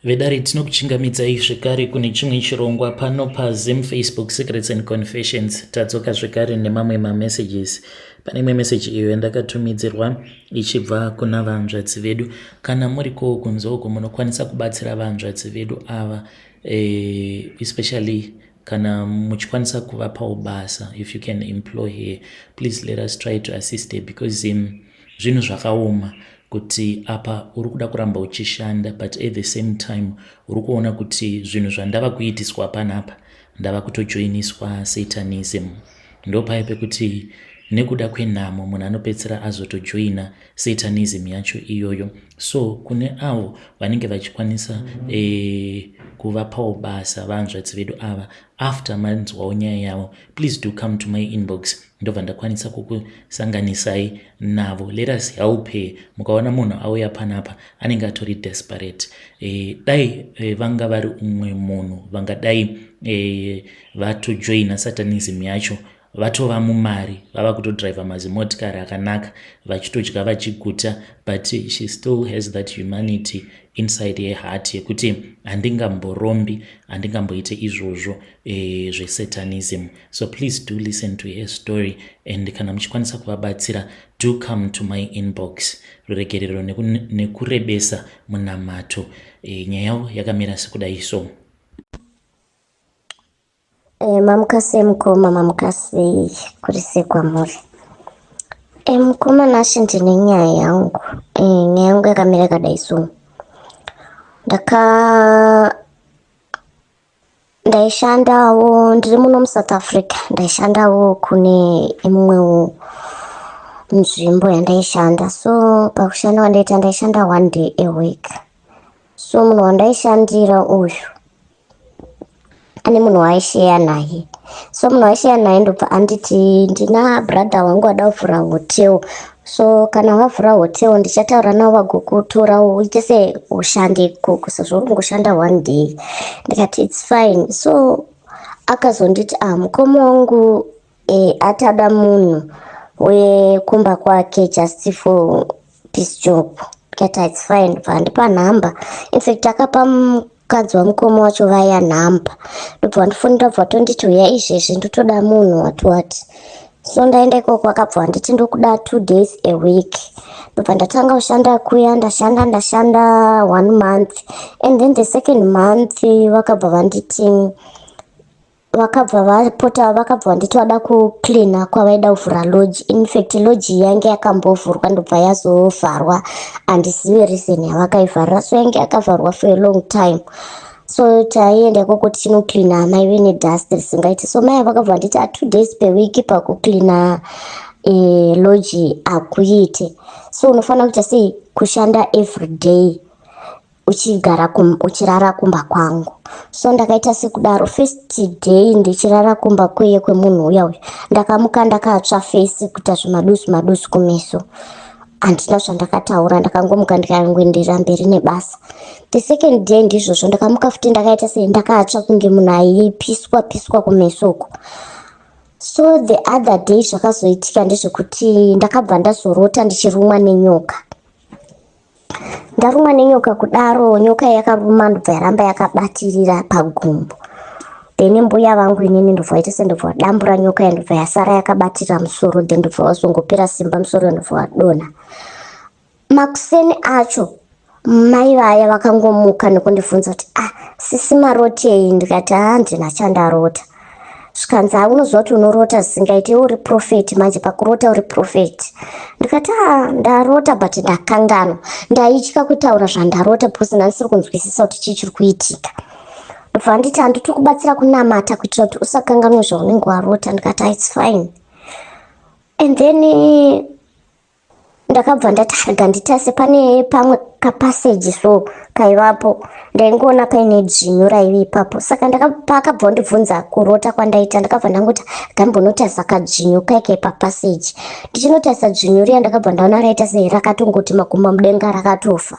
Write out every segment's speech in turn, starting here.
Vedari tinokuchingamidzai zvekare kune chimwe chirongwa pano paZim Facebook Secrets and Confessions. Tadzoka zvekare nemamwe mamessages. Pane imwe message iyo yandakatumidzirwa ichibva kuna vahanzvadzi vedu. Kana muriko kunze uko munokwanisa kubatsira vahanzvadzi vedu ava, especially kana muchikwanisa kuvapawo basa. If you can employ her, please let us try to assist her because zvinhu zvakaoma kuti apa uri kuda kuramba uchishanda but at the same time uri kuona kuti zvinhu zvandava kuitiswa panapa ndava kutojoiniswa satanism. Ndo paya pekuti nekuda kwenhamo munhu anopedzera azotojoina satanism yacho iyoyo. So kune avo vanenge vachikwanisa kuvapawo basa vahanzvadzi vedu ava after manzwawo nyaya yavo, please do come to my inbox, ndobva ndakwanisa kukusanganisai navo. Let us help her. Mukaona munhu auya panapa anenge atori desperate, dai vanga vari umwe munhu vangadai vatojoina satanism yacho, vatova mumari, vava kutodriva mazimotikari akanaka vachitodya vachiguta, but she still has that humanity inside her heart yekuti handingamborombi, handingamboite izvozvo zvesatanism. So please do listen to her story, and kana muchikwanisa kuvabatsira, do come to my inbox. Ruregerero nekurebesa munamato. Nyaya yavo yakamira sekudai so. Mamukasi mukoma, mamukasi kurise kwamuri. Mukoma nashi ndine nyaya yangu. Nyaya yangu yakamira kadai so. Ndaishandawo ndiri muno muSouth Africa, ndaishandawo kune imwewo nzvimbo yandaishanda. So pakushanda wandaita ndaishanda 1 day a week. So munhu wandaishandira uyu ane munhu waisheya naye. So munhu waisheya naye ndobva anditi ndina brother wangu wada kuvhura hotel. So kana wavhura hotel ndichataura navo vagokutora uite se ushande ikoko sezvo uri kungoshanda 1 day. Ndikati it's fine. So akazonditi mukoma wangu atada munhu wekumba kwake just for this job. Ndikati it's fine. Ndibva nhamba. In fact akapa mukadzi wamukoma wacho vaya nhamba. Ndobva ndifonera bva tonditi uya izvezvi ndotoda munhu wati. So ndaenda ikoko akabva nditi ndokuda 2 days a week. Ndobva ndatanga kushanda kuya, ndashanda 1 month, and then the second month vakabva vanditi vakabva vanditi vada kucleana kwavaida kuvhura lodge. In fact lodge yange yakambovhurwa ndobva yazovharwa, handizivi reason yavakaivharira. So yange yakavharwa for a long time. So taienda ikoko tichinoklina maive nedust risingaiti. So mai vakabva vanditi 2 days per week pakuklina lodge akuite. So unofanira kuita sei kushanda every day uchirara kumba kwangu. So ndakaita sekudaro. First day ndichirara kumba kweye kwemunhu uya ndakamuka ndakatsva face kuita zvimadusu kumeso. Handina zvandakataura, ndakangomuka ndikangoenderera mberi nebasa. The second day ndizvozvo ndakamuka futi ndakaita ndakatsva kunge munhu aipiswa kumeso uko. So the other day zvakazoitika ndezvekuti ndakabva ndazorota ndichirumwa nenyoka. Ndarumwa nenyoka kudaro, nyoka yakaruma ndobva yaramba yakabatirira pagumbo. Then mbuya vangu inini ndobva yaita sendobva dambura nyoka yandobva yasara yakabatira musoro, then ndobva wazongopera simba musoro ndobva wadonha. Makuseni acho mai vaya vakangomuka nekundibvunza kuti sisi marotei. Ndikati handina chandarota. Zvikanzi unoziva kuti unorota zvisingaiti, uri prophet manje, pakurota uri prophet. Ndikati ndarota but ndakanganwa, ndaitya kutaura zvandarota because ndandisiri kunzwisisa kuti chii chiri kuitika. Ndobva nditi handiti kubatsira kunamata kuitira kuti usakanganwe zvaunenge warota. Ndikati it's fine. And then ndakabva ndati harga nditase pane pamwe kapaseji so kaivapo, ndaingoona paine dzvinyu raive ipapo. Saka pakabva vandibvunza kurota kwandaita, ndakabva ndangoti gambonotasa kadzvinyu kaikai papaseji. Ndichinotasa dzvinyu riya ndakabva ndaona raita sei rakatongoti magumba mudenga rakatofa.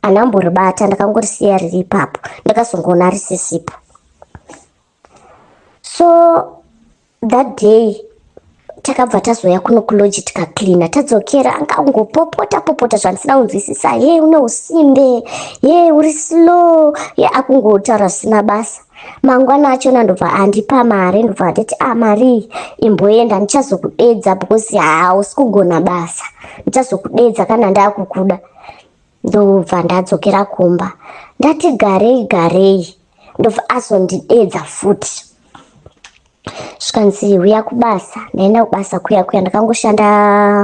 Handamboribata, ndakangorisiya riri ipapo, ndakazongoona risisipo. So that day takabva tazoya kuno kuloji tikaklina, tadzokera anga angopopota zvandisina kunzwisisa. Une usimbe, uri slow, akungotaura zvisina basa. Mangwana achona ndobva andipa mari, ndobva anditi mari imboenda, ndichazokudedza because hausi kugona basa, ndichazokudedza kana ndakukuda. Ndobva ndadzokera kumba, ndati garei ndobva azondidedza futi. Zvikanzi uya kubasa, ndaenda kubasa kuya ndakangoshanda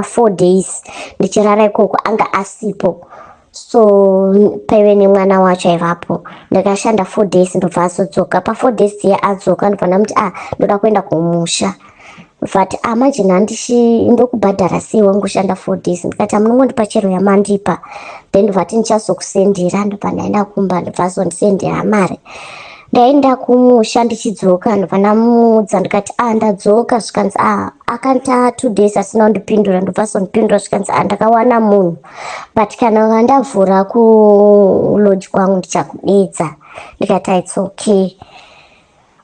4 days ndichirara ikoko, anga asipo. So paive nemwana wacho aivapo, ndakashanda 4 days ndobva azodzoka. Pa 4 days iye adzoka ndobva ndamuti ndoda kuenda kumusha. Ndobvati manje ndokubhadhara sei wangoshanda 4 days? Ndikati munongondipa chero yamandipa, then ndobvati ndichazokusendera. Ndobva ndaenda kumba, ndobva azondisendera mari. Ndaenda kumusha ndichidzoka, ndobva ndamuudza ndikati ndadzoka. Zvikanzi akanta 2 days asina kundipindura. Ndobva azondipindura zvikanzi ndakawana munhu, but kana vandavhura kuloji kwangu ndichakudedza. Ndikati it's okay.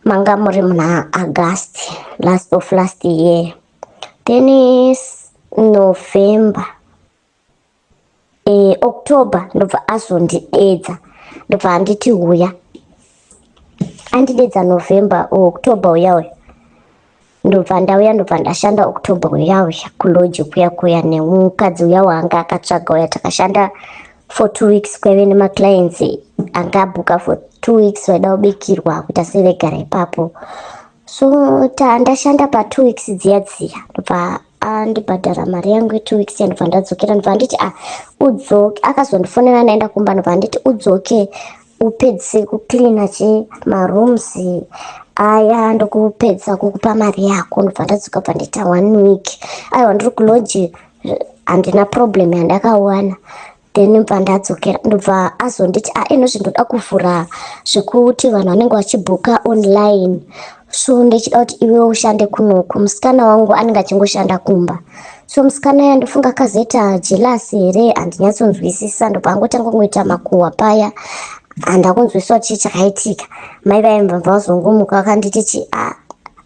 Manga muri muna August, last of last year. Then is November, October ndobva azondidedza. Ndobva anditi uya, andidedza November, October uya ndobva ndauya, ndobva ndashanda October uya kuloji kuya nemukadzi uya wanga akatsvaga uya. Takashanda for 2 weeks kwaive nemaclients angabhuka for 2 weeks vaida kubikirwa kuita sevegara ipapo. So ndashanda pa 2 weeks dziya ndobva andibhadhara mari yangu 2 weeks ndobva ndadzokera. Ndobva nditi udzoke, akazondifonera ndaenda kumba. Ndobva nditi udzoke upedzise kuklina marooms aya, ndokupedzisa kukupa mari yako. Ndobva ndadzoka, bva ndita 1 week. Aiwa ndiri kuloji, handina problem yandakawana. Then ndobva ndadzokera, ndobva azonditi ndoda kuvhura zvekuti vanhu vanenge vachibhuka online. So ndichida kuti iwe ushande kunoku. Musikana wangu anenge achingoshanda kumba. So musikana aya ndofunga akazoita jealous here, handinyatsonzwisisa. Ndobva angotanga kungoita makuhwa paya, handakunzwisisa kuti chii chakaitika. Mai vaimba vazongomuka vakanditi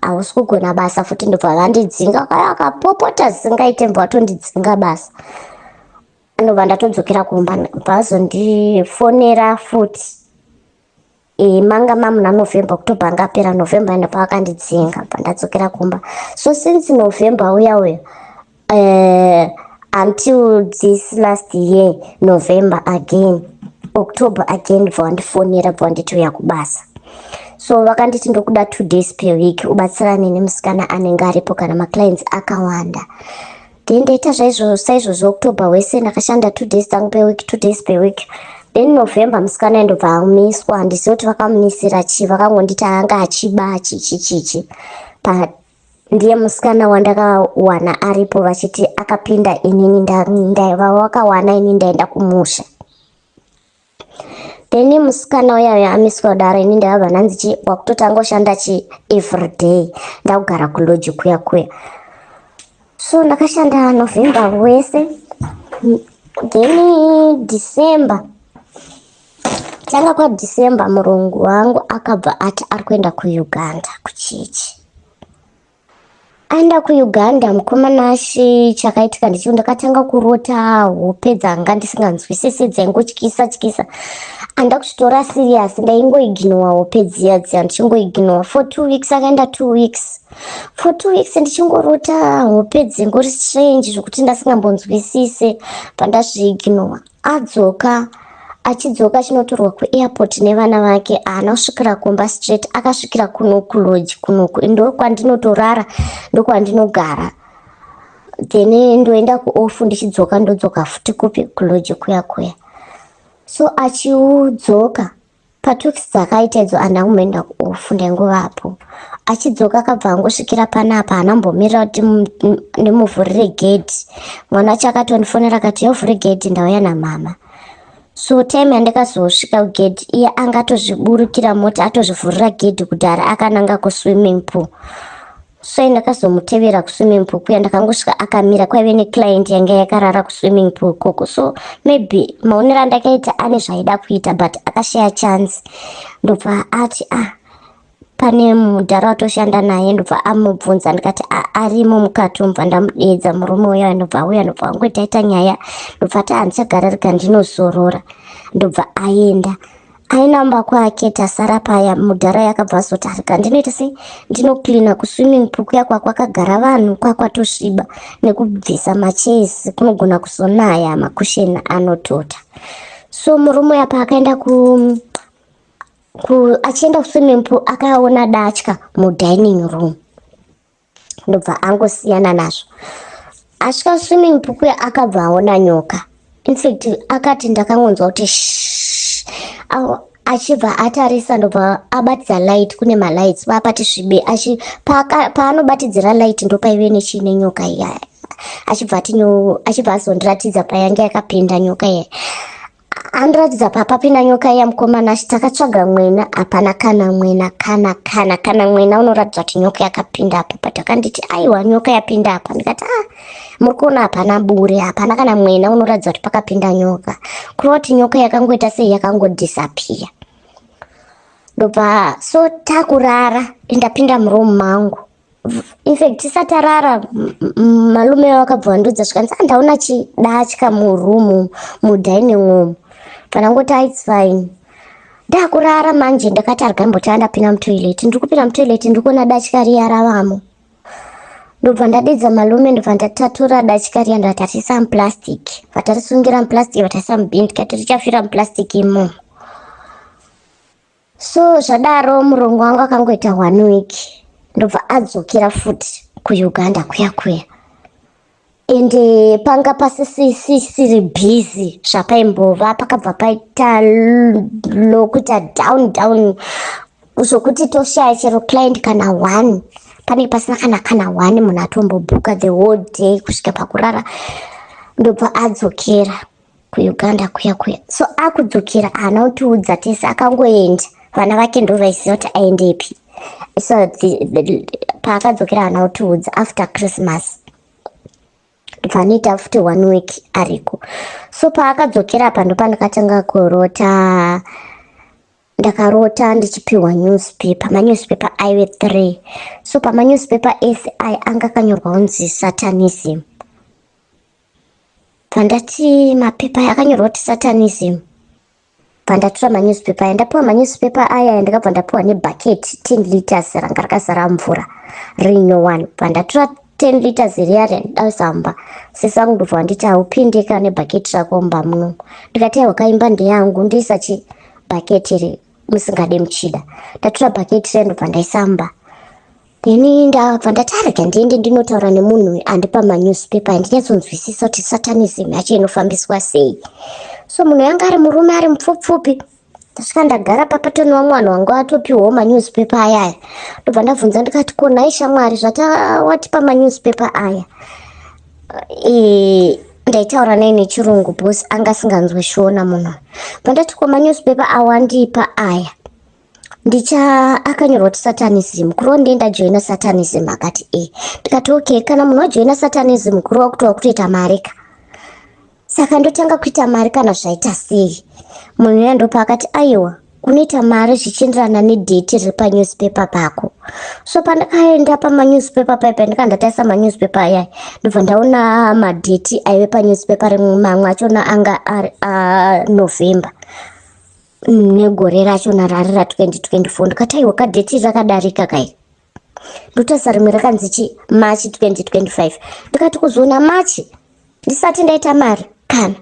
hausi kugona basa futi. Ndobva vandidzinga, akapopota zisingaite mvatondidzinga basa. Ndobva ndatodzokera kumba. Vazondifonera futi manga mamuna November, October angapera November ndobva vakandidzinga. Bva ndadzokera kumba. So since November uya until this last year, November again, October again, ndobva vandifonera, bva vanditi uya kubasa. So vakanditi ndokuda 2 days per week ubatsirane nemusikana anenge aripo kana maclients akawanda. Then ndaita saizvozvo October wese ndakashanda 2 days tangu per week, 2 days per week. Then November musikana ndobva amiswa, handisiwo kuti vakamunisira chii, vakangonditi anga achiba chichi. Ndiye musikana wandakawana aripo, vachiti akapinda inini ndaiva wakawana ini ndaenda kumusha. Then musikana uya amiswa kudaro, ini ndaiva nanzi wakutotanga kushanda everyday, ndakugara kuloji kuya. So ndakashanda November wese. Then December, tanga kwa December murungu wangu akabva ati ari kuenda kuUganda kuchechi. Aenda kuUganda, mukomana chakaitika ndicho ndakatanga kurota hope dzanga ndisinganzwisisi dzaingotyisa. Anda kuchitora serious, ndaingoignore hope dziya ndichingoignore for 2 weeks. Akaenda 2 weeks. For 2 weeks ndichingorota hope dzingori strange zvokuti ndasingambonzwisise, pandazviignore. Achidzoka chinotorwa kuairport nevana vake, haana kusvikira kumba straight, akasvikira kuno kuloji kunoku. Ndokwandinotorara, ndokwandinogara. Then ndoenda kuofu, ndichidzoka ndodzoka futi kupi kuloji kuya. So achiudzoka pa 2 weeks dzakaita idzo andakumboenda kuofu, ndaingovapo. Achidzoka akabva angosvikira panapa, haanambomirira kuti ndimuvhurire gate. Mwana wacho akatondifonera akati yovhure gate, ndauya namama. So time yandakazosvika kugate, iye angatozviburukira mota atozvivhurira gate kudhara akananga kuswimming pool. So ndakazomutevera kuswimming pool kuya, ndakangosvika akamira, kwaive neclient yanga yakarara kuswimming pool koko. So maybe maonero andakaita ane zvaida kuita, but akashaya chance. Ndobva ati pane mudhara watoshanda naye ndobva amubvunza ndikati arimo mukati ndobva ndamudeedza murume uya ndobva auya ndobva angu taita nyaya ndobva ati handichagara rega ndinozorora ndobva aenda ainamba kwake tasara paya mudhara yakabva azoti arika ndinoita sei ndinoklina kuswimming pool kuya kwakagara vanhu kwakwatosviba nekubvisa machezi kunogona kuzonaya makusheni anotota. So murume apa akaenda achienda kuswimming pool akaona datya mudining room ndobva angosiyana nazvo. Asvika swimming pool kuya akabva aona nyoka. In fact akati ndakangonzwa kuti achibva atarisa ndobva abatidza light, kune malights vapati svibe paanobatidzira light ndopaive nechine nyoka iya achibva azondiratidza payanga yakapinda nyoka iya. Andiratidza papapinda nyoka iya mukomana achi takatsvaga mwena hapana kana mwena kana mwena unoratidza kuti nyoka yakapinda apa. But akanditi aiwa nyoka yapinda apa. Ndikati muri kuona hapana bure hapana kana mwena unoratidza kuti pakapinda nyoka. Kureva kuti nyoka yakangoita sei yakangodisappear. Ndobva so takurara ndapinda muroom mangu. In fact tisati tarara malume wakabva vandudza zvikanzi ndaona chidatya muroom mudining room. Panangoti it's fine. Ndakurara manje ndakati arigamboti andapinda mutoilet. Ndikupinda mutoilet ndikuona datya riya ravamo. Ndobva ndadedza malume ndobva ndatatura datya riya ndatarisa muplastic. Vatarisungira muplastic vataisa mubhini tikati richafira muplastic imo. So zvadaro murongo wangu akangoita 1 week. Ndobva adzokera futi kuUganda kuya. Ende panga pasisiri busy zvapaimbova pakabva paita lokuita down zvokuti toshaya chero client kana 1 pane pasina kana 1 munhu atombobhuka the whole day kusvika pakurara. Ndobva adzokera kuUganda kuya. So akudzokera haana kutiudza tese akangoenda. Vana vake ndo vaisiya kuti aendepi. So paakadzokera haana kutiudza after Christmas. Ndobva futi 1 week ariko. So paakadzokera apa ndopandakatanga kurota. Ndakarota ndichipiwa newspaper. Manewspaper aive 3. So pamanewspaper ese anga akanyorwa kunzi Satanism. Pandati mapepa yakanyorwa kuti Satanism. Pandatora manewspaper aya ndapiwa manewspaper aya ndakabva ndapiwa nebhaketi 10 liters ranga rakazara mvura rinyo 1. Pandatora 10 liters riya ndasamba sesangu ndobva nditi haupindika nebhaketi rako mumba muno. Ndikati wakaimba ndeyangu ndiisa bhaketi ri musingade muchida. Ndatora bhaketi riya ndobva ndaisamba. Then ndabva ndati arega ndiende ndinotaura nemunhu andipa manewspaper andinyatsonzwisisa kuti Satanism yacho inofambiswa sei. So munhu yanga ari murume ari mupfupfupi. Ndasvika ndagara papatonwa mwana wangu atopiwawo manewspaper aya. Ndobva ndabvunza ndikati ko nhai shamwari zvawatipa manewspaper aya. Ndaitaura naye nechirungu bosi anga asinganzwishiona munhu. Pandati ko manewspaper awandipa aya akanyorwa kuti Satanism. Kurova ndienda joina Satanism. Akati ndikati okay kana munhu wajoina Satanism kurova kutova kutoita mari ka. Saka ndotanga kuita mari kana zvaita sei. Munhu uya ndopa akati aiwa unoita mari zvichienderana nedate riri panewspaper pako. So pandakaenda pamanewspaper paipa ndikandataisa manewspaper aya ndobva ndaona madate aive panewspaper rimwe mamwe achona anga ari November negore rachona rari ra2024. Ndikati aiwa kadate rakadarika kai. Ndotarisa rimwe rakanzi March 2025. Ndikati kuzoona March ndisati ndaita mari kana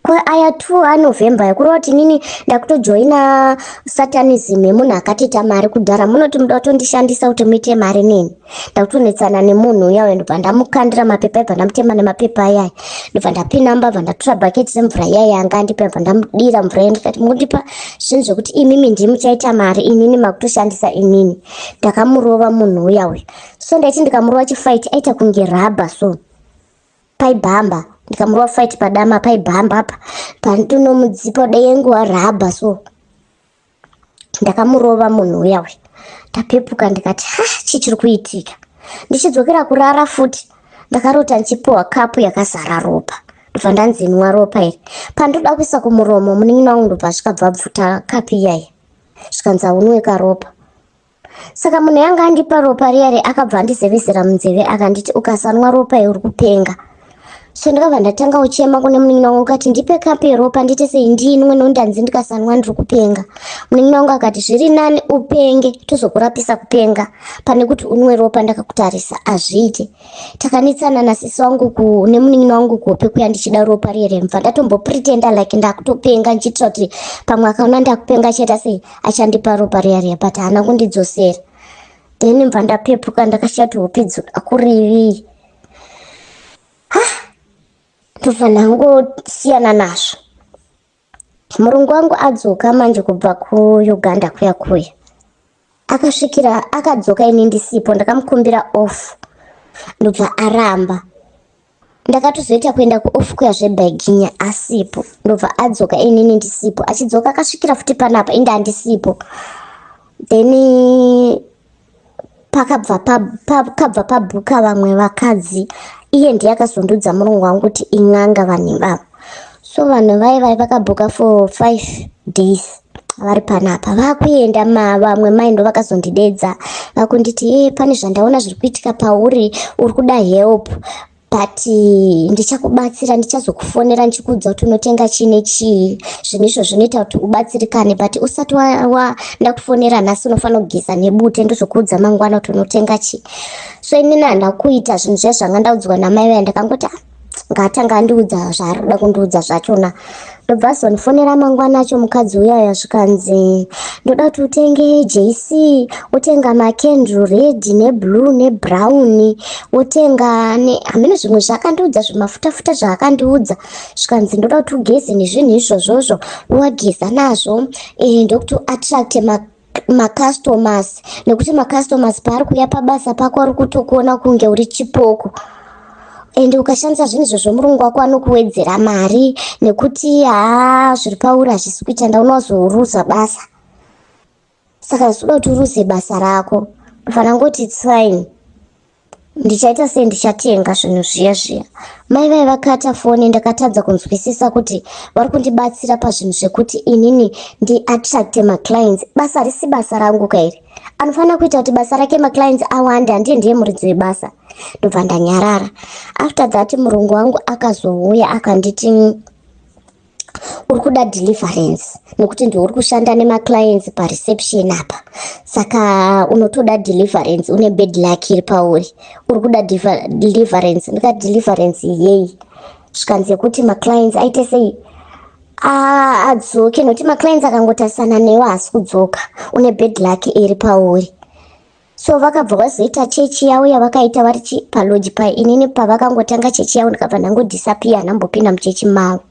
kwa aya 2 November yakurova kuti nini ndakutojoina Satanism yemunhu akatiita mari kudhara. Munoti muda kutondishandisa kuti muite mari nini. Ndakutonetsana nemunhu uya ndobva ndamukandira mapepa ibva ndamutema nemapepa aya. Ndobva ndapinamba bva ndatora bhaketi remvura iya yanga andipa bva ndamudira mvura ndikati mundipa zvinhu zvokuti imimi ndimi muchaita mari inini makutoshandisa inini. Ndakamurova munhu uya. So ndaiti ndikamurova chifight aita kunge rubber so paibhamba. Ndikamurova fight padama paibhamba apa pandinomudzipa denguva rubber so ndakamurova munhu uya. Ndapepuka ndikati chichiri kuitika. Ndichidzokera kurara futi ndakarota ndichipiwa kapu yakazara ropa. Ndobva ndanzinwa ropa iri. Pandoda kuisa kumuromo munin'ina wangu ndobva zvikabva bvuta kapu iyaya zvikanzi unweka ropa. Saka munhu yanga andipa ropa riya akabva andizevezera munzeve akanditi ukasanwa ropa uri kupenga. So ndakabva ndatanga uchema kune munin'ina wangu akati ndipe kapu yeropa nditi sei ndinwe nondanzi ndikasanwa ndiri kupenga. Munin'ina wangu akati zviri nani upenge tozokurapisa kupenga pane kuti unwe ropa ndakakutarisa azviite. Takanetsana nasisi wangu nemunin'ina wangu kuhope kuya ndichida ropa riya remva ndatombopretenda like ndakutopenga ndichitira kuti pamwe akaona ndakupenga cheta sei achandipa ropa riya but haana kundidzosera. Then mva ndapepuka ndakashati hope akurivi ndobva ndangosiyana nazvo. Murungu wangu adzoka manje kubva kuUganda kuya akasvikira akadzoka ini ndisipo ndakamukumbira off ndobva aramba. Ndakatozoita kuenda kuoff kuya zveBaginya asipo ndobva adzoka inini ndisipo achidzoka akasvikira futi panapa inda ndisipo. Then pakabva pabhuka vamwe vakadzi iye ndiye akazondudza murungu wangu kuti ing'anga vanhu ivavo. So vanhu vai vakabhuka for 5 days vari panapa vakuenda vamwe mai ndo vakazondidedza vakunditi pane zvandaona zviri kuitika pauri uri kuda help but ndichakubatsira ndichazokufonera ndichikuudza kuti unotenga chii nechii zvinhu izvo zvinoita kuti ubatsirikane but usati ndakufonera nhasi unofanira kugeza nebute ndozokuudza mangwana kuti unotenga chii. So inini handina kuita zvinhu zviya zvanga ndaudzwa namai vaya ndakangoti ngatanga andiudza zvaari kuda kundiudza zvachona. Ndobva azondifonera mangwana acho mukadzi uyaya zvikanzi ndoda kuti utenge JC utenga macandle red neblue nebrown utenga hamene zvimwe zvakandiudza zvimafutafuta zvaakandiudza zvikanzi ndoda kuti ugeze nezvinhu izvozvozvo wageza nazvo ndokuti attract macustomers nekuti macustomers paari kuya pabasa pako ari kutokuona kunge uri chipoko ende ukashandisa zvinhu izvozvo murungu wako anokuwedzera mari nekuti zviri pauri hazvisi kuita ndaunozoruza basa. Saka zvoda kuti uruze basa rako unofanira ngoti it's fine ndichaita sei ndichatenga zvinhu zviya. Mai vai vakata foni ndakatadza kunzwisisa kuti vari kundibatsira pazvinhu zvekuti inini ndi-attract maclients. Basa harisi basa rangu kairi, anofanira kuita kuti basa rake maclients awanda, ndiye muridzi webasa. Ndobva ndanyarara. After that murungu wangu akazouya akanditi uri kuda deliverance nekuti ndiuri kushanda nemaclients pareception apa, saka unotoda deliverance, une bad luck iri pauri, uri kuda deliverance. Ndikati deliverance yei? Zvikanzi kuti maclients aite sei adzoke, nokuti maclients akangotarisana newe hasi kudzoka, une bad luck iri pauri. So vakabva vazoita chechi yavo yavakaita vari palodge pai. Inini pavakangotanga chechi yavo ndikabva ndangodisappear ndambopinda muchechi mavo.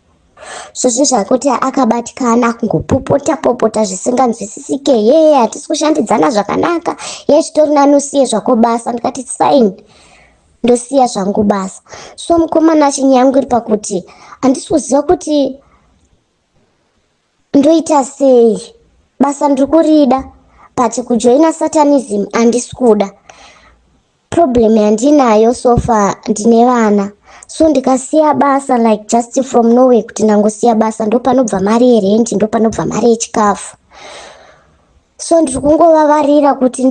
So zvinhu zvakuti akabatikana kungopopota zvisinganzwisisike, hatisi kushandidzana zvakanaka, zvitori nani usiye zvako basa. Ndikati fine, ndosiya zvangu basa. So mukomana achinyangu iri pakuti handisi kuziva kuti ndoita sei, basa ndiri kurida but kujoina satanism handisi kuda. Problem yandinayo sofa ndine vana, so ndikasiya basa like just from nowhere kuti ndangosiya basa ndopanobva mari yerendi, ndopanobva mari yechikafu. So ndiri kungovavarira kuti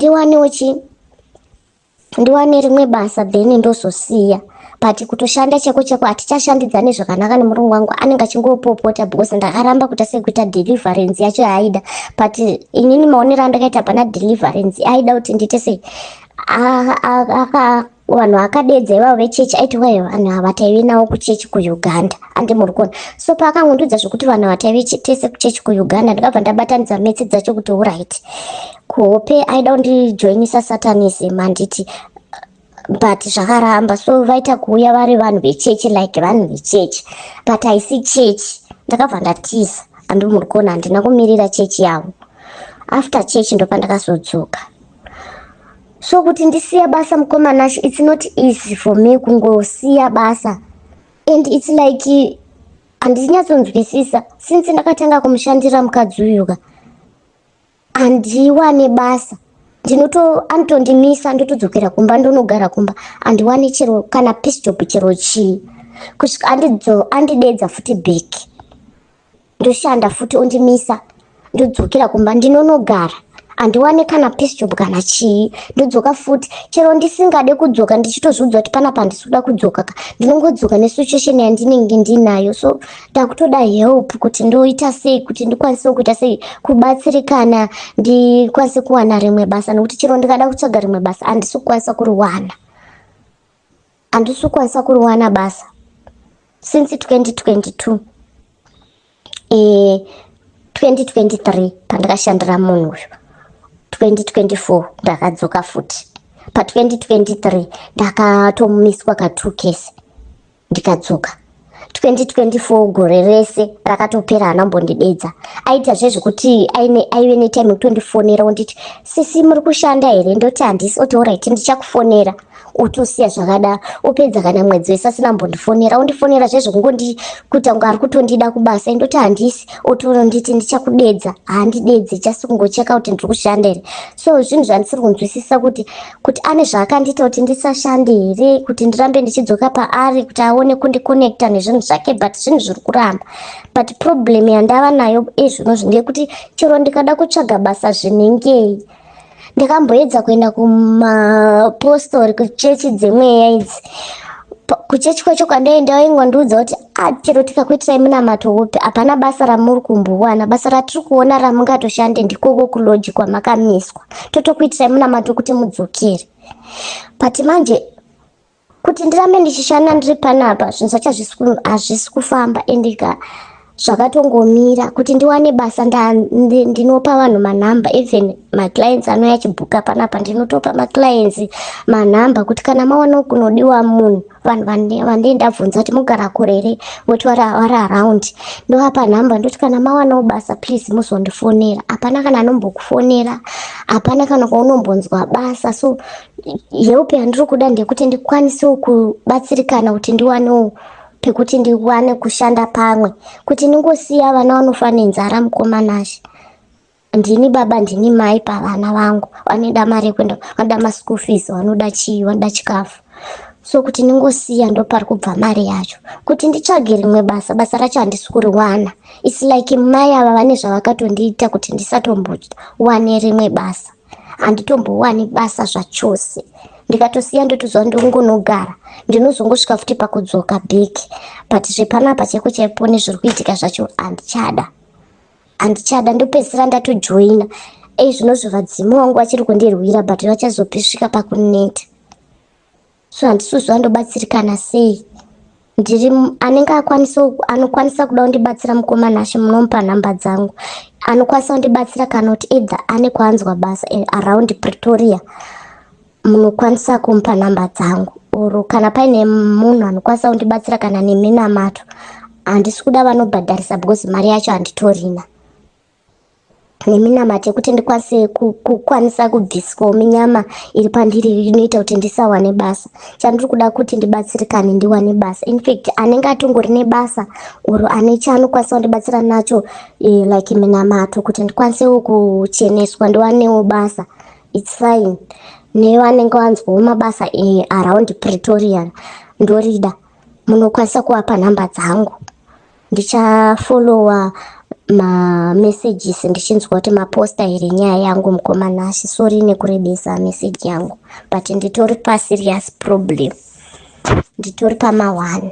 ndiwane rimwe basa then ndozosiya, but kutoshanda cheko hatichashandidzane zvakanaka nemurungu wangu, anenge achingopopota because ndakaramba kuita sekuita deliverance yacho yaaida, but inini maonero andakaita pana deliverance aida kuti ndiite sei vanhu akadedza ivavo vechechi aiti vanhu havataive navo kuchechi kuUganda andi muri kuona. So paakangondudza zvokuti vanhu havataive tese kuchechi kuUganda, ndikabva ndabatanidza metsi dzacho kuti alright, kuhope aida kundijoinisa satanism handiti, but zvakaramba. So vaita kuuya vari vanhu vechechi like vanhu vechechi, but haisi chechi. Ndakabva ndatiza andi muri kuona, handina kumirira chechi yavo. After chechi ndopandakazodzoka. So kuti ndisiya basa mukomana, it's not easy for me kungosiya basa, and it's like handinyatsonzwisisa since ndakatanga kumushandira mukadzi uyuka handiwane basa. Anotondimisa ndotodzokera kumba, ndonogara kumba, handiwane chero kana piece job chero chii, kusvika andidedza futi back, ndoshanda futi ondimisa, ndodzokera kumba ndinonogara, handiwane kana piece job kana chii, ndodzoka futi. Chero ndisingade kudzoka ndichitozviudza kuti panapa handisi kuda kudzoka ka, ndinongodzoka nesituation yandinenge ndinayo. So ndakutoda help kuti ndoita sei kuti ndikwanise kuita sei kubatsirikana ndikwanise kuwana rimwe basa, nekuti chero ndikada kutsvaga rimwe basa handisi kukwanisa kuriwana basa since 2022 2023 pandakashandira munhu uyu. 2024 ndakadzoka futi. Pa 2023 ndakatomiswa ka 2 case ndikadzoka. 2024 gore rese rakatopera anambondidedza. Aita zvezvekuti aive netime yekutondifonera unditi sisi muri kushanda here, ndoti handisi. Oti alright ndichakufonera, utosiya zvakada. Upedza kana mwedzi wese asina mbondifonera, undifonera zvezvekungondi kuita kunge ari kutondida kubasa, ndoti handisi. Otonditi ndichakudedza, handidedzi, just kungocheka kuti ndiri kushanda here. So zvinhu zvandisiri kunzwisisa kuti ane zvaakandita kuti ndisashande here, kuti ndirambe ndichidzoka paari kuti aone kundiconnecta nezvinhu zvake, but zvinhu zviri kuramba. But problem yandava nayo izvonozvi ndeyekuti chero ndikada kutsvaga basa zvinengei. Ndikamboedza kuenda kumapostori, kuchechi dzemweya idzi. Kuchechi kwacho kwandaenda vaingondiudza kuti chero tikakuitirai munamato upi hapana basa ramuri kumbowana, basa ratiri kuona ramungatoshande ndikoko kuloji kwamakamiswa, totokuitirai munamato kuti mudzokere. But manje kuti ndirambe ndichishanda ndiri panapa zvinhu zvacho hazvisi kufamba. Endika zvakatongomira kuti ndiwane basa ndinopa vanhu manhamba, even maclients anouya achibhuka panapa ndinotopa maclients manhamba kuti kana maona kunodiwa munhu, vanhu vandendabvunza kuti mugara kurere, voti vari around, ndovapa nhamba ndoti kana mawanawo basa please muzondifonera. Hapana kana anombokufonera, hapana kana kwaunombonzwa basa. So help yandiri kuda ndekuti ndikwanisewo kubatsirikana kuti ndiwanewo pekuti ndiwane kushanda pamwe, kuti ndingosiya vana vanofa nenzara mukomanashe. Ndini baba ndini mai pavana vangu, vanoda mari yekuenda, vanoda maschool fees, vanoda chii, vanoda chikafu. So kuti ndingosiya ndopari kubva mari yacho, kuti nditsvage rimwe basa racho handisi kuriwana. It's like mai ava vane zvavakatondiita kuti ndisatombowane rimwe basa, handitombowani basa zvachose. Ndikatosiya ndotozva ndongonogara, ndinozongosvika futi pakudzoka bheki. But zvepanapa chaipo nezviri kuitika zvacho handichada, ndopedzisira ndatojoina. Zvinozvo vadzimu vangu vachiri kundirwira, but vachazopisvika pakuneta. So handisuzva ndobatsirikana sei. Ndiri anenge anokwanisa kuda kundibatsira mukomanashe, munomupa nhamba dzangu. Anokwanisa kundibatsira kana kuti either ane kwanzwa basa around Pretoria, munokwanisa kumupa nhamba dzangu. Oro kana paine munhu anokwanisa kundibatsira kana neminamato, handisi kuda vanobhadharisa because mari yacho handitorina. Neminamato yekuti ndikwanisa kubviswawo minyama iri pandiri inoita kuti ndisawane basa. Chandiri kuda kuti ndibatsirikane ndiwane basa. In fact anenge atongori nebasa oro ane chaanokwanisa kundibatsira nacho like minamato kuti ndikwanisewo kucheneswa ndiwanewo basa, it's fine. Nevanenge vanzwawo mabasa around Pretoria ndorida, munokwanisa kuvapa nhamba dzangu. Ndichafollowa mamessages ndichinzwa kuti maposta here nyaya yangu mukomanashe. Sorry nekurebesa message yangu, but nditori pa serious problem, nditori pama1.